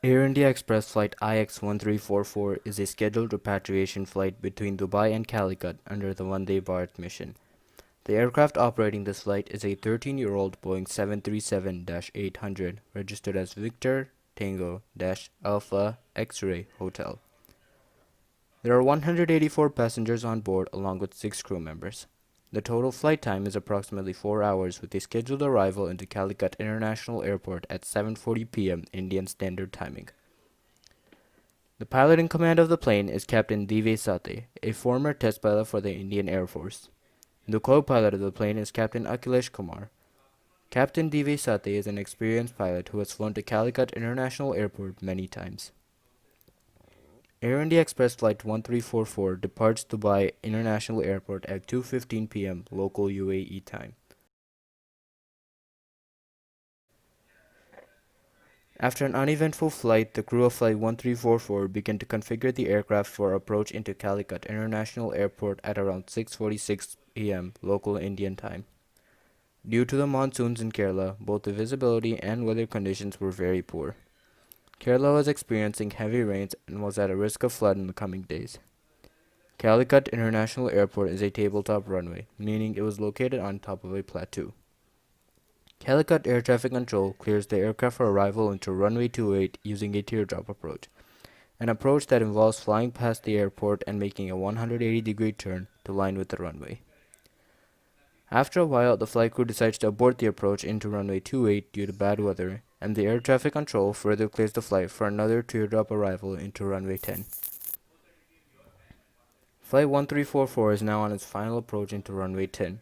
Air India Express Flight IX-1344 is a scheduled repatriation flight between Dubai and Calicut under the Vande Bharat mission. The aircraft operating this flight is a 13-year-old Boeing 737-800 registered as Victor Tango-Alpha X-Ray Hotel. There are 184 passengers on board along with 6 crew members. The total flight time is approximately 4 hours with a scheduled arrival into Calicut International Airport at 7:40 p.m. Indian Standard Timing. The pilot in command of the plane is Captain Dive Sathe, a former test pilot for the Indian Air Force. The co-pilot of the plane is Captain Akhilesh Kumar. Captain Dive Sathe is an experienced pilot who has flown to Calicut International Airport many times. Air India Express Flight 1344 departs Dubai International Airport at 2:15 p.m. local UAE time. After an uneventful flight, the crew of Flight 1344 began to configure the aircraft for approach into Calicut International Airport at around 6:46 p.m. local Indian time. Due to the monsoons in Kerala, both the visibility and weather conditions were very poor. Kerala was experiencing heavy rains and was at a risk of flood in the coming days. Calicut International Airport is a tabletop runway, meaning it was located on top of a plateau. Calicut Air Traffic Control clears the aircraft for arrival into runway 28 using a teardrop approach, an approach that involves flying past the airport and making a 180-degree turn to line with the runway. After a while, the flight crew decides to abort the approach into runway 28 due to bad weather, and the air traffic control further clears the flight for another teardrop arrival into runway 10. Flight 1344 is now on its final approach into runway 10.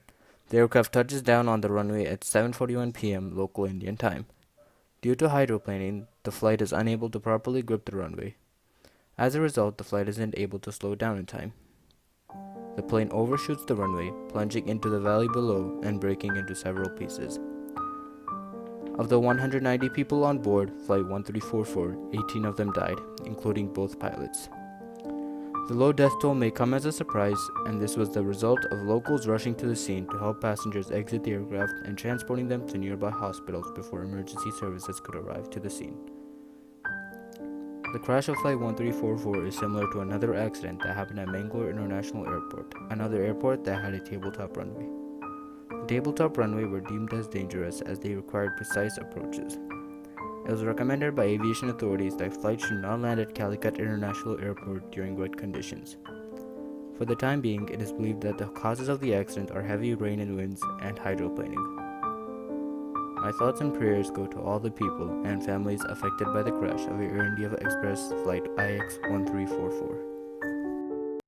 The aircraft touches down on the runway at 7:41 p.m. local Indian time. Due to hydroplaning, the flight is unable to properly grip the runway. As a result, the flight isn't able to slow down in time. The plane overshoots the runway, plunging into the valley below and breaking into several pieces. Of the 190 people on board Flight 1344, 18 of them died, including both pilots. The low death toll may come as a surprise, and this was the result of locals rushing to the scene to help passengers exit the aircraft and transporting them to nearby hospitals before emergency services could arrive to the scene. The crash of Flight 1344 is similar to another accident that happened at Mangalore International Airport, another airport that had a tabletop runway. The tabletop runway were deemed as dangerous as they required precise approaches. It was recommended by aviation authorities that flights should not land at Calicut International Airport during wet conditions. For the time being, it is believed that the causes of the accident are heavy rain and winds and hydroplaning. My thoughts and prayers go to all the people and families affected by the crash of Air India Express Flight IX-1344.